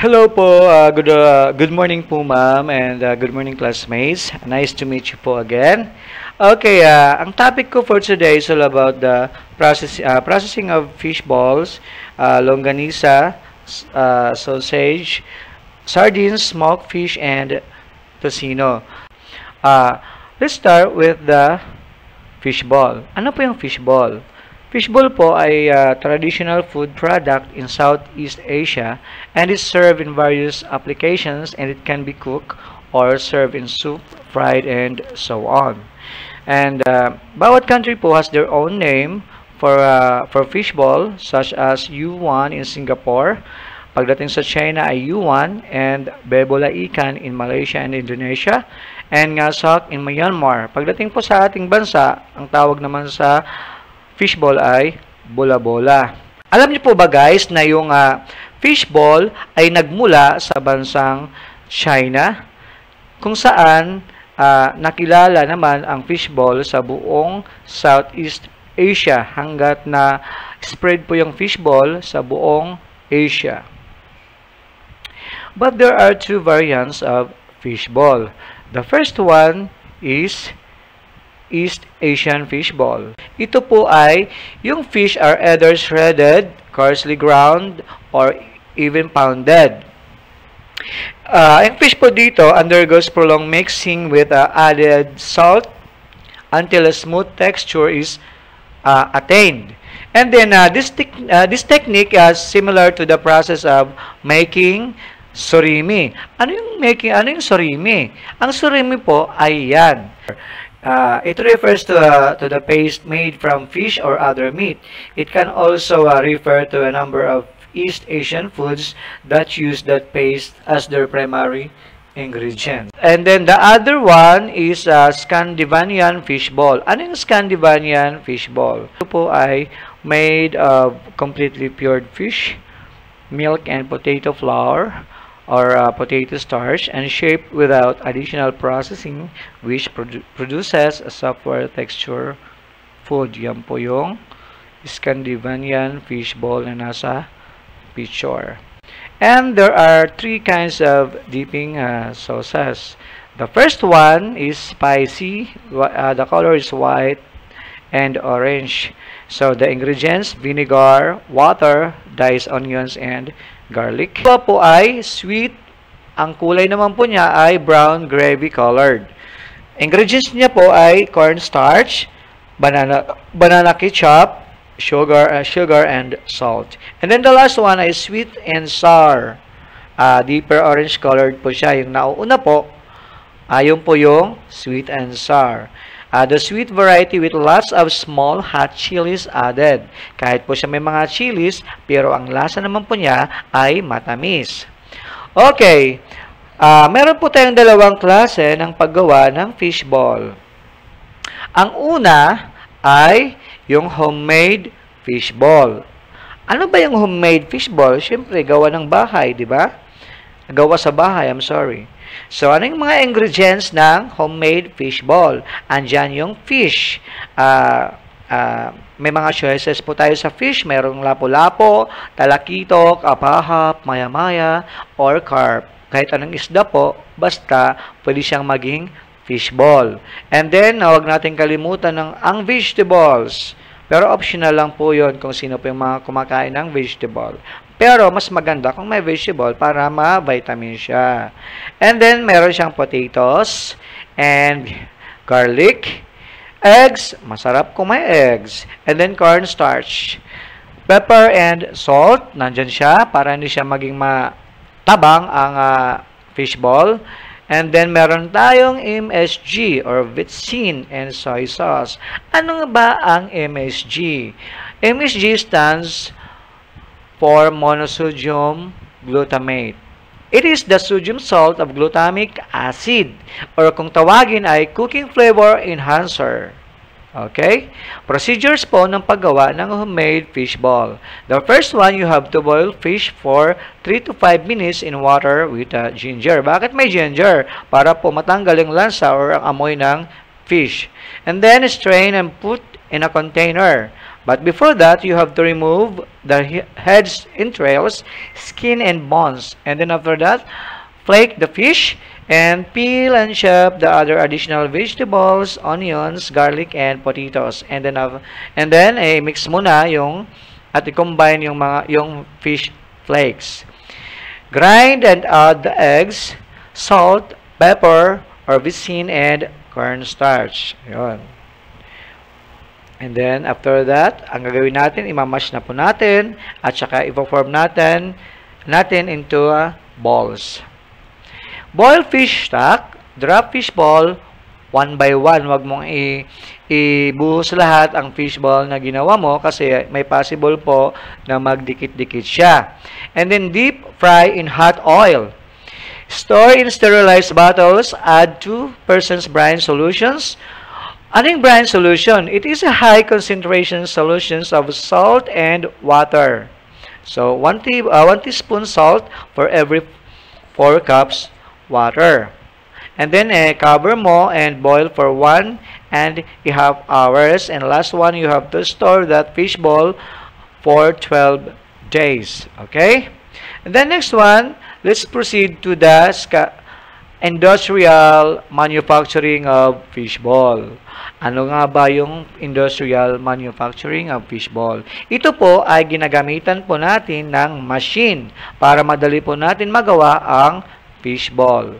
Hello po, good morning po ma'am and good morning classmates. Nice to meet you po again. Okay, ang topic ko for today is all about the processing of fish balls, longanisa, sausage, sardines, smoked fish, and tocino. Let's start with the fish ball. Ano po yung fish ball? Fishball po ay traditional food product in Southeast Asia and is served in various applications, and it can be cooked or served in soup, fried, and so on. And bawat country po has their own name for fishball, such as yuan in Singapore. Pagdating sa China ay yuan, and bebola ikan in Malaysia and Indonesia, and ngasak in Myanmar. Pagdating po sa ating bansa, ang tawag naman sa fishball ay bola-bola. Alam niyo po ba guys na yung fishball ay nagmula sa bansang China, kung saan nakilala naman ang fishball sa buong Southeast Asia hanggat na spread po yung fishball sa buong Asia. But there are two variants of fishball. The first one is East Asian fishball. Ito po ay yung fish are either shredded, coarsely ground, or even pounded. Yung fish po dito undergoes prolonged mixing with added salt until a smooth texture is attained. And then this technique is similar to the process of making surimi. Ano yung surimi? Ang surimi po ay yan. It refers to the paste made from fish or other meat. It can also refer to a number of East Asian foods that use that paste as their primary ingredient. And then the other one is Scandinavian fishball. Ano yung Scandinavian fishball? Ito po ay made of completely cured fish, milk, and potato flour, or potato starch, and shaped without additional processing, which produces a softer texture food. Yan po yung Scandinavian fishball na nasa picture. And there are three kinds of dipping sauces. The first one is spicy. The color is white and orange. So the ingredients: vinegar, water, diced onions, and garlic. Ito po ay sweet. Ang kulay naman po niya ay brown gravy colored. Ingredients niya po ay cornstarch, banana ketchup, sugar, and salt. And then the last one is sweet and sour. Deeper orange colored po siya. Yung nauuna po, yun po yung sweet and sour. The sweet variety with lots of small hot chilies added. Kahit po siya may mga chilies, pero ang lasa naman po niya ay matamis. Okay, meron po tayong dalawang klase ng paggawa ng fishball. Ang una ay yung homemade fishball. Ano ba yung homemade fishball? Siyempre, gawa ng bahay, di ba? Gawa sa bahay, I'm sorry. So, ano yung mga ingredients ng homemade fishball? Andyan yung fish. May mga choices po tayo sa fish. Merong lapu-lapo, talakito, kapahap, maya-maya, or carp. Kahit anong isda po, basta pwede siyang maging fishball. And then, huwag natin kalimutan ang vegetables. Pero optional lang po yun kung sino po yung mga kumakain ng vegetable. Pero mas maganda kung may vegetable para ma-vitamin siya. And then, meron siyang potatoes and garlic, eggs, masarap kung may eggs, and then cornstarch, pepper and salt, nandyan siya para hindi siya maging matabang ang fishball. And then, meron tayong MSG or Vitsin and soy sauce. Ano nga ba ang MSG? MSG stands for monosodium glutamate. It is the sodium salt of glutamic acid, or kung tawagin ay cooking flavor enhancer. Okay? Procedures po ng paggawa ng homemade fishball. The first one, you have to boil fish for 3 to 5 minutes in water with ginger. Bakit may ginger? Para po matanggal yung lansa or ang amoy ng fish. And then strain and put in a container. But before that, you have to remove the heads, entrails, skin, and bones. And then after that, flake the fish and peel and chop the other additional vegetables, onions, garlic, and potatoes. And then mix mo na yung at i-combine yung fish flakes. Grind and add the eggs, salt, pepper, or vicin, and cornstarch. Yun. And then, after that, ang gagawin natin, imamash na po natin, at saka i-form natin into balls. Boil fish stock, drop fish ball, one by one. Huwag mong ibuhos lahat ang fish ball na ginawa mo kasi may possible po na magdikit-dikit siya. And then, deep fry in hot oil. Store in sterilized bottles, add 2% brine solutions. Anong brine solution? It is a high concentration solutions of salt and water. So, 1 teaspoon salt for every 4 cups water. And then, cover mo and boil for 1.5 hours. And last one, you have to store that fish ball for 12 days. Okay? And then next one, let's proceed to the industrial manufacturing of fishball. Ano nga ba yung industrial manufacturing of fishball? Ito po ay ginagamitan po natin ng machine para madali po natin magawa ang fishball.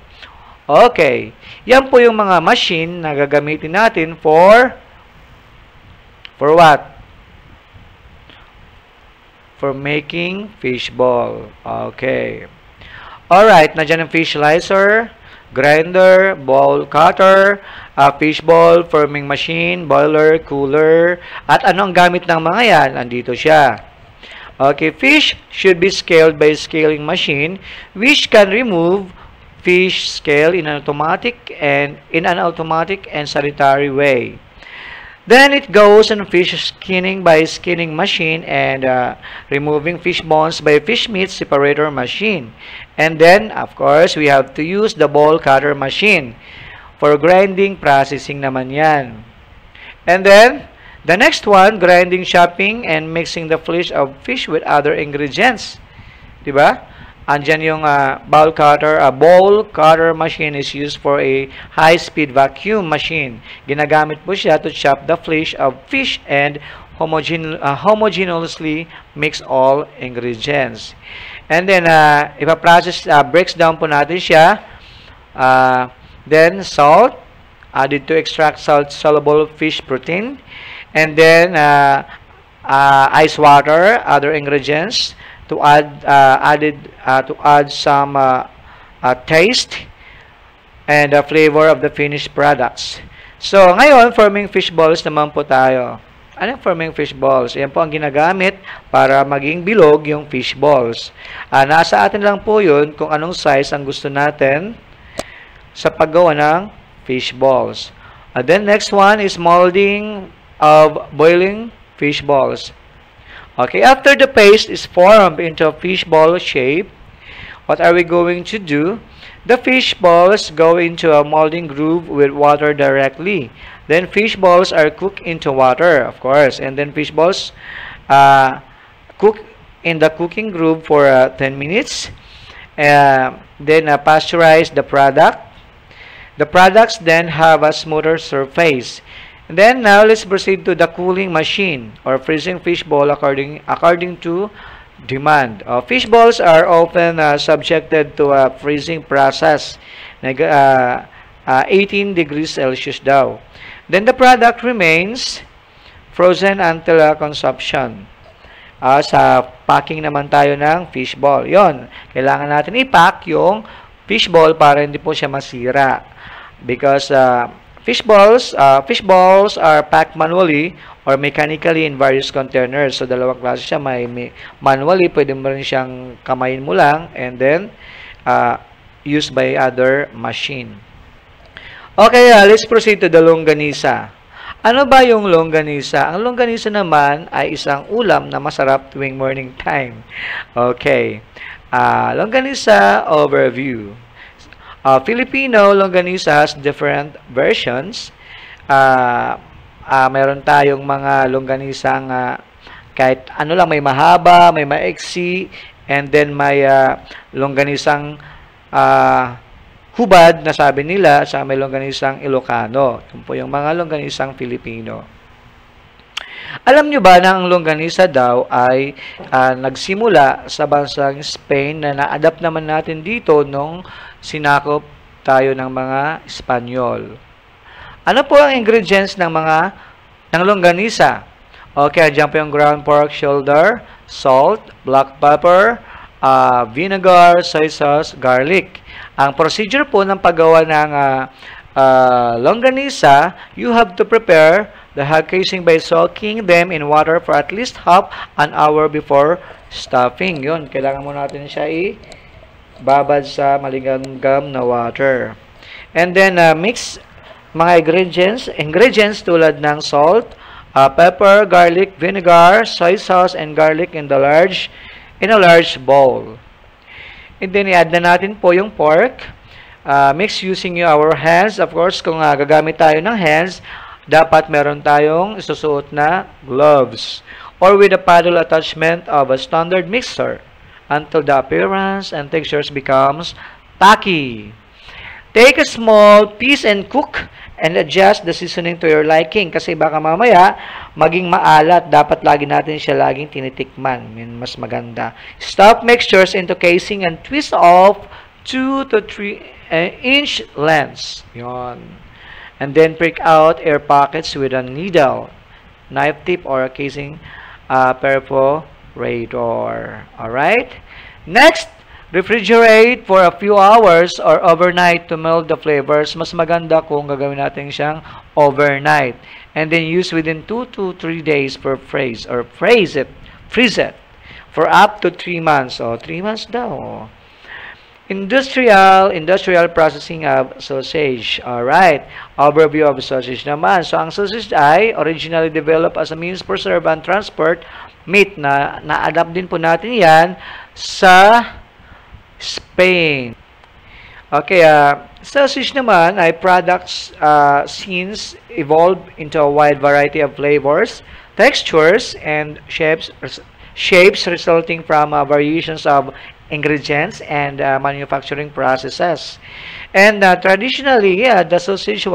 Okay. Yan po yung mga machine na gagamitin natin for what? For making fishball. Okay. Alright, nandiyan ang fish slicer, grinder, bowl cutter, fishball, forming machine, boiler, cooler, at ano ang gamit ng mga yan? Andito siya. Okay, fish should be scaled by scaling machine, which can remove fish scale in an automatic and sanitary way. Then it goes on fish skinning by skinning machine and removing fish bones by fish meat separator machine. And then, of course, we have to use the bowl cutter machine. For grinding, processing naman yan. And then, the next one, grinding, chopping, and mixing the flesh of fish with other ingredients. Diba? Andyan yung bowl cutter machine is used for a high-speed vacuum machine. Ginagamit po siya to chop the flesh of fish and homogeneously mix all ingredients. And then, ipaprocess, breaks down po natin siya. Then, salt, added to extract salt-soluble fish protein. And then, ice water, other ingredients, to add some taste and flavor of the finished products. So, ngayon, forming fish balls naman po tayo. Anong forming fish balls? Yan po ang ginagamit para maging bilog yung fish balls. Nasa atin lang po yun kung anong size ang gusto natin sa paggawa ng fish balls. Then, next one is molding of boiling fish balls. Okay, after the paste is formed into a fish ball shape, what are we going to do? The fish balls go into a molding groove with water directly. Then fish balls are cooked into water, of course. And then fish balls cook in the cooking groove for 10 minutes. Then pasteurize the product. The products then have a smoother surface. And then now let's proceed to the cooling machine or freezing fish ball according to demand. Fish balls are often subjected to a freezing process, 18 degrees Celsius daw. Then the product remains frozen until consumption. Sa packing naman tayo ng fish ball. Yon, kailangan natin i-pack yung fish ball para hindi po siya masira. Because fish balls are packed manually or mechanically in various containers. So, dalawang klase siya. May manually, pwede mo rin siyang kamayin mo lang and then used by other machine. Okay, let's proceed to the longganisa. Ano ba yung longganisa? Ang longganisa naman ay isang ulam na masarap tuwing morning time. Okay. Longganisa overview. Filipino longganisa has different versions. Meron tayong mga longganisang kahit ano lang, may mahaba, may maiksi, and then may longganisang hubad na sabi nila, sa may longganisang Ilocano. Yun po yung mga longganisang Filipino. Alam nyo ba na ang longganisa daw ay nagsimula sa bansang Spain na na-adapt naman natin dito nung sinakop tayo ng mga Espanyol. Ano po ang ingredients ng longganisa? Okay, dyan po yung ground pork shoulder, salt, black pepper, vinegar, soy sauce, garlic. Ang procedure po ng paggawa ng longganisa, you have to prepare the hog casing by soaking them in water for at least half an hour before stuffing. Yun, kailangan mo natin siya babad sa malingamgam na water. And then, mix mga ingredients tulad ng salt, pepper, garlic, vinegar, soy sauce, and garlic in a large bowl. And then, i-add na natin po yung pork. Mix using our hands. Of course, kung gagamit tayo ng hands, dapat meron tayong isusuot na gloves. Or with a paddle attachment of a standard mixer until the appearance and textures becomes tacky. Take a small piece and cook and adjust the seasoning to your liking. Kasi baka mamaya, maging maalat. Dapat lagi natin siya laging tinitikman. Mas maganda. Stuff mixtures into casing and twist off 2 to 3 inch lengths. Yon. And then prick out air pockets with a needle, knife tip, or a casing perforator. Alright? Next, refrigerate for a few hours or overnight to melt the flavors. Mas maganda kung gagawin natin siyang overnight. And then use within 2 to 3 days per freeze it for up to 3 months. 3 months daw. Industrial processing of sausage. Alright. Overview of sausage naman. So, ang sausage ay originally developed as a means for preserve and transport meat na-adapt din po natin yan sa Spain. Okay, sausage naman ay products since evolved into a wide variety of flavors, textures, and shapes resulting from variations of ingredients and manufacturing processes. And traditionally, the sausage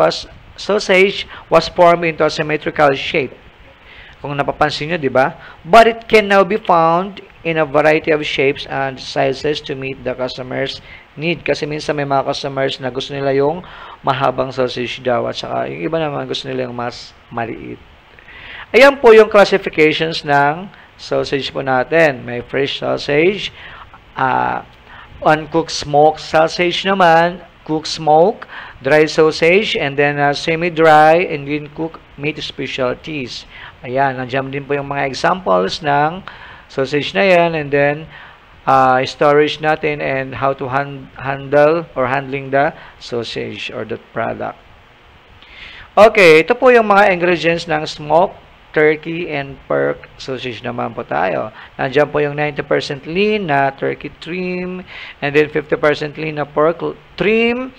was formed into a symmetrical shape. Kung napapansin nyo, di ba? But it can now be found in a variety of shapes and sizes to meet the customer's need. Kasi minsan may mga customers na gusto nila yung mahabang sausage daw at saka yung iba naman gusto nila yung mas maliit. Ayan po yung classifications ng sausage po natin. May fresh sausage, uncooked smoked sausage naman, cooked smoke, dry sausage, and then semi-dry and then cooked meat specialties. Ayan, nandiyan din po yung mga examples ng sausage na yan, and then storage natin and how to handling the sausage or the product. Okay, ito po yung mga ingredients ng smoked turkey and pork sausage naman po tayo. Nandiyan po yung 90% lean na turkey trim, and then 50% lean na pork trim,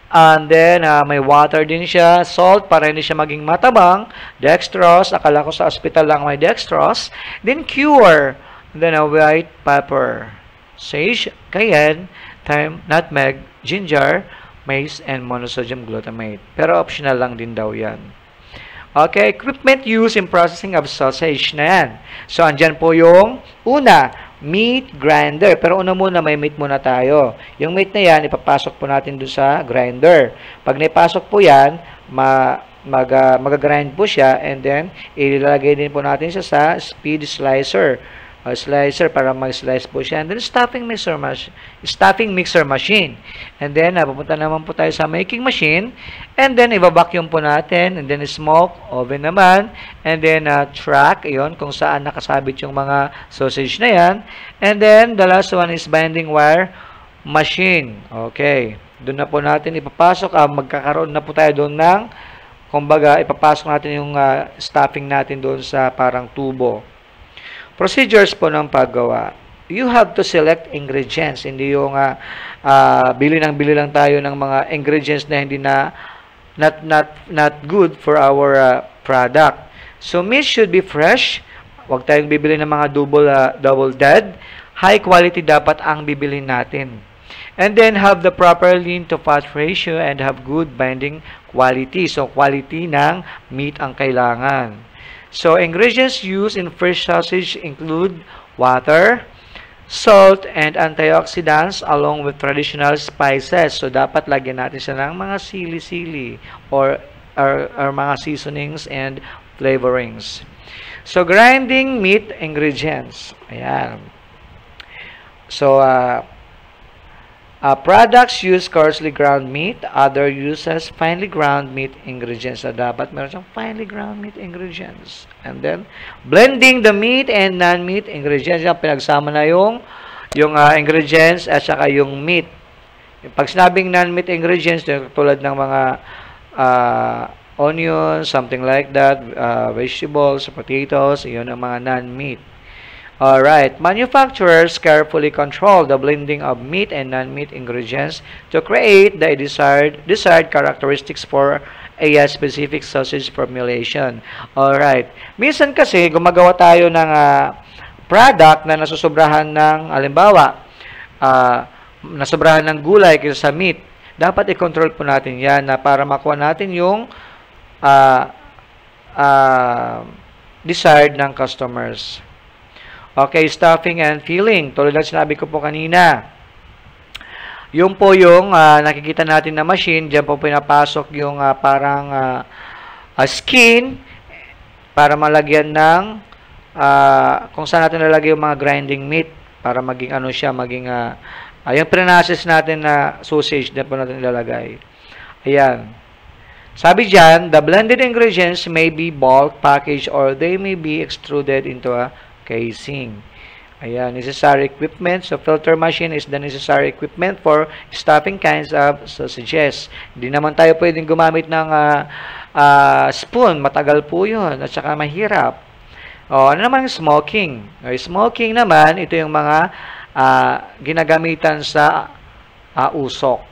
and then may water din siya, salt para hindi siya maging matabang, dextrose, akala ko sa hospital lang may dextrose, then cure, and then a white pepper, sage, cayenne, thyme, nutmeg, ginger, mace, and monosodium glutamate. Pero optional lang din daw yan. Okay, equipment used in processing of sausage na yan. So, andyan po yung una, meat grinder. Pero una muna, may meat muna tayo. Yung meat na yan, ipapasok po natin doon sa grinder. Pag naipasok po yan, mag-grind po siya, and then, ilalagay din po natin siya sa speed slicer. Slicer para mag-slice po siya. And then, stuffing mixer machine. And then, pupunta naman po tayo sa making machine. And then, i-vacuum po natin. And then, smoke, oven naman. And then, track, yun, kung saan nakasabit yung mga sausage na yan. And then, the last one is binding wire machine. Okay. Doon na po natin ipapasok. Magkakaroon na po tayo doon ng, kumbaga, ipapasok natin yung stuffing natin doon sa parang tubo. Procedures po ng paggawa. You have to select ingredients. Hindi yung bili lang tayo ng mga ingredients na hindi not good for our product. So, meat should be fresh. Huwag tayong bibili ng mga double dead. High quality dapat ang bibili natin. And then, have the proper lean to fat ratio and have good binding quality. So, quality ng meat ang kailangan. So, ingredients used in fish sausage include water, salt, and antioxidants along with traditional spices. So, dapat lagyan natin siya ng mga sili-sili or mga seasonings and flavorings. So, grinding meat ingredients. Ayan. So, products use coarsely ground meat. Other uses finely ground meat ingredients. So, dapat meron siyang finely ground meat ingredients. And then, blending the meat and non-meat ingredients. Yung pinagsama na yung ingredients at saka yung meat. Pag sinabing non-meat ingredients, tulad ng mga onions, something like that, vegetables, potatoes, yun ang mga non-meat. Alright, manufacturers carefully control the blending of meat and non-meat ingredients to create the desired characteristics for a specific sausage formulation. Alright, minsan kasi gumagawa tayo ng product na nasusobrahan ng, halimbawa, nasobrahan ng gulay kaysa sa meat. Dapat i-control po natin yan na para makuha natin yung desired ng customers. Okay, stuffing and filling. Tulad ng sinabi ko po kanina. Yung po yung nakikita natin na machine, diyan po pinapasok yung parang skin para malagyan ng kung saan natin lalagay yung mga grinding meat para maging ano siya, maging yung pre-process natin na sausage, diyan po natin ilalagay. Ayan. Sabi dyan, the blended ingredients may be bulk packaged or they may be extruded into a casing. Ayan, necessary equipment. So, filter machine is the necessary equipment for stuffing kinds of sausages. Hindi naman tayo pwedeng gumamit ng spoon. Matagal po yun at saka mahirap. Ano naman yung smoking? Smoking naman, ito yung mga ginagamitan sa usok.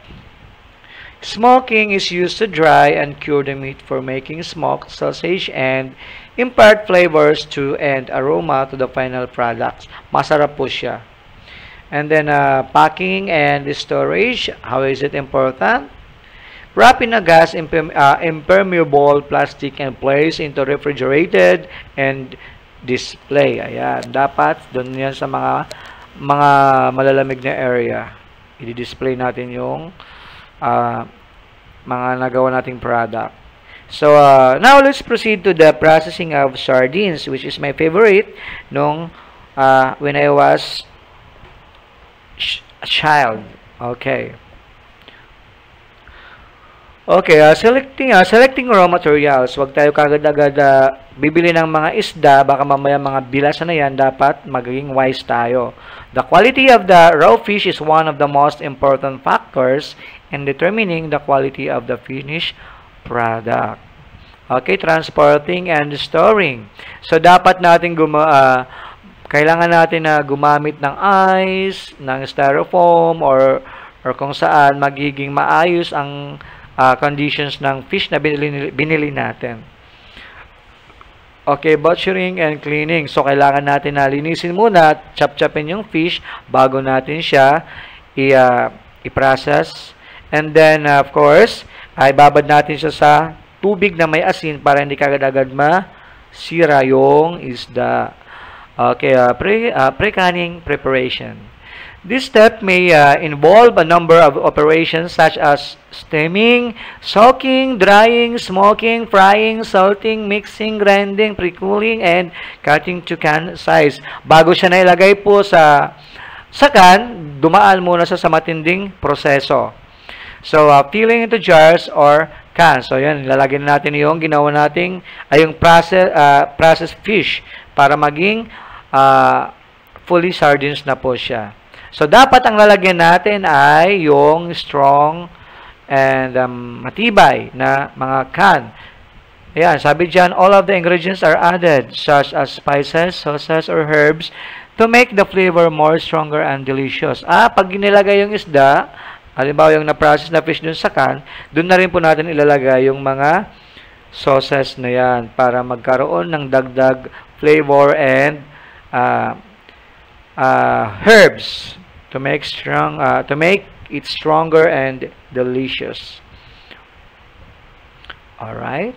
Smoking is used to dry and cure the meat for making smoked sausage and impart flavors to and aroma to the final products. Masarap po siya. And then, packing and storage. How is it important? Wrap in a gas impermeable plastic and place into refrigerated and display. Ayan. Dapat, doon yan sa mga malalamig na area. I-display natin yung mga nagawa nating product. So, now let's proceed to the processing of sardines, which is my favorite nung when I was a child. Okay. Okay, selecting raw materials. Huwag tayo kagad-agad bibili ng mga isda, baka mamaya mga bilasan na yan, dapat magiging wise tayo. The quality of the raw fish is one of the most important factors in determining the quality of the finished product. Okay, transporting and storing. So, dapat natin kailangan natin na gumamit ng ice, ng styrofoam, or kung saan magiging maayos ang conditions ng fish na binili natin. Okay, butchering and cleaning. So, kailangan natin na linisin muna, chop-chopin yung fish bago natin siya i-process. And then, of course, ay babad natin siya sa tubig na may asin para hindi kagad-agad masira yung isda. Okay, pre-canning preparation. This step may involve a number of operations such as steaming, soaking, drying, smoking, frying, salting, mixing, grinding, pre-cooling, and cutting to can size. Bago siya nailagay po sa can, dumaan muna sa matinding proseso. So, filling into jars or cans. So, yan, lalagyan natin yung ginawa nating, yung processed fish para maging fully sardines na po siya. So, dapat ang lalagyan natin ay yung strong and matibay na mga can. Ayan, sabi dyan, all of the ingredients are added, such as spices, sauces, or herbs, to make the flavor more stronger and delicious. Pag nilagay yung isda, halimbawa yung na-process na fish dun sa can, dun na rin po natin ilalagay yung mga sauces na yan para magkaroon ng dagdag flavor and herbs to make it stronger and delicious. Alright.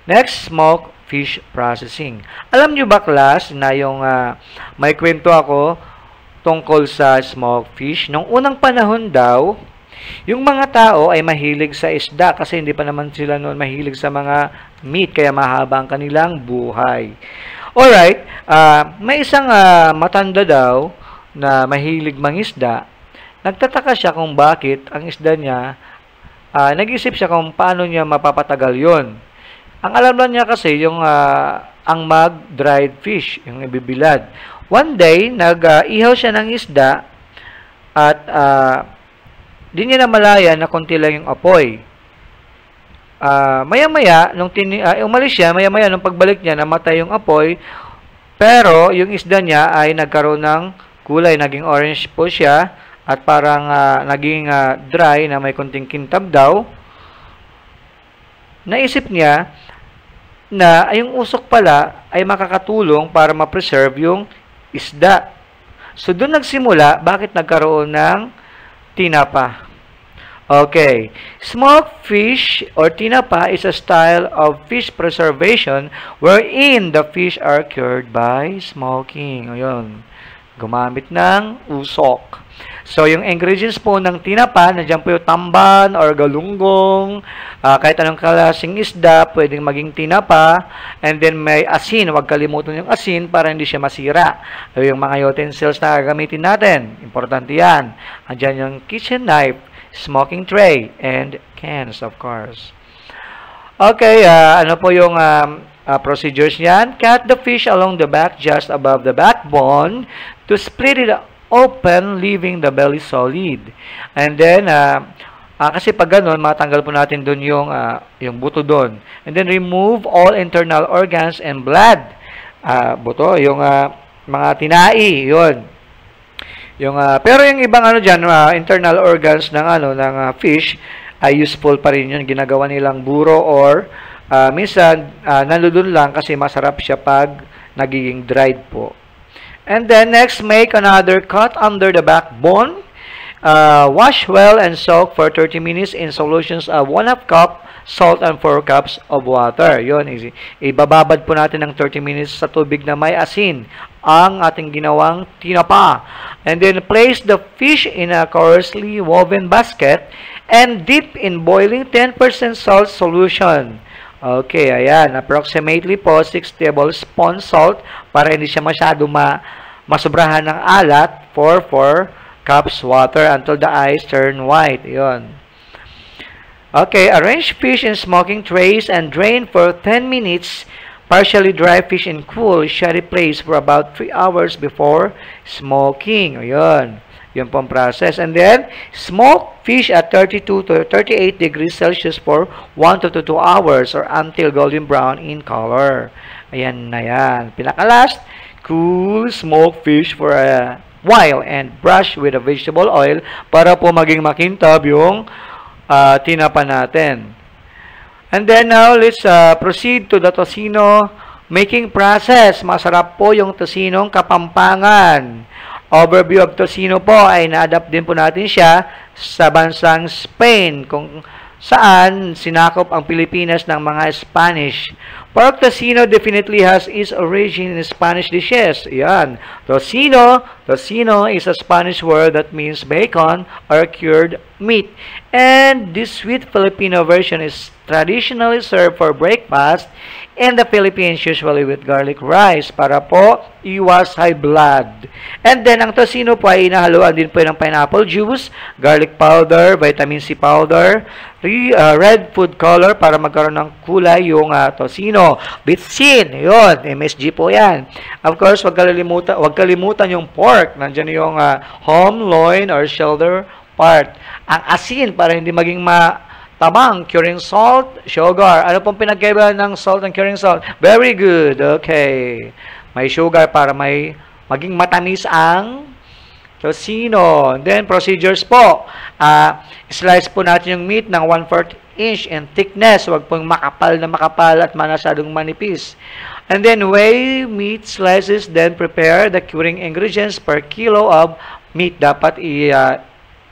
Next, smoke fish processing. Alam nyo ba, class, na yung may kwento ako tungkol sa smoke fish? Nung unang panahon daw, yung mga tao ay mahilig sa isda kasi hindi pa naman sila noon mahilig sa mga meat, kaya mahaba ang kanilang buhay. Alright, may isang matanda daw na mahilig mangisda. Nagtataka siya kung bakit ang isda niya, nag-isip siya kung paano niya mapapatagal yon. Ang alam lang niya kasi yung ang mag-dried fish, yung ibibilad. One day, nag-ihaw siya ng isda at di niya namalaya na konti lang yung apoy. Maya-maya, nung umalis siya, maya-maya, nung pagbalik niya, namatay yung apoy, pero yung isda niya ay nagkaroon ng kulay, naging orange po siya, at parang naging dry na may konting kintab daw. Naisip niya na yung usok pala ay makakatulong para ma-preserve yung isda. So, doon nagsimula, bakit nagkaroon ng tinapa? Okay. Smoked fish or tinapa is a style of fish preservation wherein the fish are cured by smoking. Ayun. Gumamit ng usok. So, yung ingredients po ng tinapa, nandiyan po yung tamban or galunggong, kahit anong klaseng isda, pwedeng maging tinapa, and then may asin, huwag kalimutan yung asin para hindi siya masira. Yung mga utensils na gagamitin natin, importante yan. Andiyan yung kitchen knife, smoking tray, and cans, of course. Okay, ano po yung procedures niyan? Cut the fish along the back just above the backbone to split it open, leaving the belly solid. And then, kasi pag ganun, matanggal po natin dun yung buto dun. And then, remove all internal organs and blood. Buto, yung mga tinai, yun. Pero yung ibang dyan, internal organs ng fish, ay useful pa rin yun. Ginagawa nilang buro or minsan, nandun lang kasi masarap siya pag nagiging dried po. And then next, make another cut under the backbone. Wash well and soak for 30 minutes in solutions of 1/2 cup salt and 4 cups of water. Yun, easy. Ibababad po natin ng 30 minutes sa tubig na may asin ang ating ginawang tinapa. And then place the fish in a coarsely woven basket and dip in boiling 10% salt solution. Okay, ayan. Approximately po 6 tablespoons salt para hindi siya masyado masobrahan ng alat for 4 cups water until the eyes turn white. Ayan. Okay, arrange fish in smoking trays and drain for 10 minutes. Partially dry fish in cool, shady place for about 3 hours before smoking. Ayan. Yun po ang process. And then, smoke fish at 32 to 38 degrees Celsius for 1 to 2 hours or until golden brown in color. Ayan na yan. Pinaka-last, cool smoke fish for a while and brush with a vegetable oil para po maging makintab yung tinapa natin. And then now, let's proceed to the tocino making process. Masarap po yung tocinong Kapampangan. Overview of tocino po ay na-adapt din po natin siya sa bansang Spain kung saan sinakop ang Pilipinas ng mga Spanish. Pork tocino definitely has its origin in Spanish dishes. Yan. Tocino is a Spanish word that means bacon or cured meat. And this sweet Filipino version is traditionally served for breakfast in the Philippines, usually with garlic rice para po iwas high blood. And then, ang tocino po ay inahaluan din po ng pineapple juice, garlic powder, vitamin C powder, red food color para magkaroon ng kulay yung tocino. Bitsin, yun, MSG po yan. Of course, wag kalimutan yung pork. Nandiyan yung home, loin, or shoulder part. Ang asin para hindi maging tabang, curing salt, sugar. Ano pong pinagkaiba ng salt and curing salt? Very good. Okay. May sugar para maging matamis ang tocino. Then, procedures po. Slice po natin yung meat ng 1/4 inch in thickness. Huwag pong makapal na makapal at masyadong manipis. And then weigh meat slices, then prepare the curing ingredients per kilo of meat. Dapat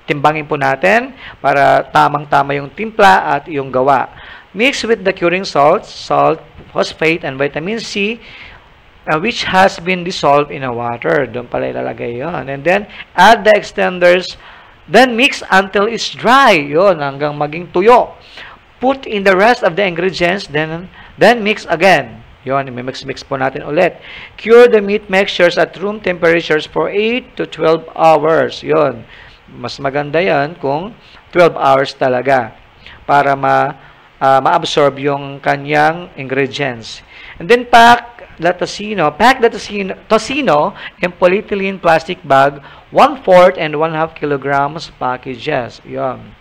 timbangin po natin para tamang-tama yung timpla at yung gawa. Mix with the curing salt, phosphate, and vitamin C, which has been dissolved in a water. Doon pala ilalagay yun. And then, add the extenders. Then, mix until it's dry. Yun, hanggang maging tuyo. Put in the rest of the ingredients. Then mix again. Yun, mix po natin ulit. Cure the meat mixtures at room temperatures for 8 to 12 hours. Yun. Mas maganda yan kung 12 hours talaga para ma-absorb yung kanyang ingredients. And then pack the tocino in polyethylene plastic bag, 1/4 and 1/2 kilograms packages. Yun.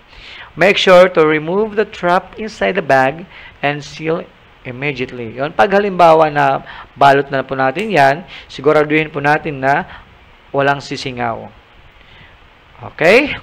Make sure to remove the trap inside the bag and seal immediately. Yun. Pag halimbawa na balot na po natin yan, siguraduhin po natin na walang sisingaw. Okay?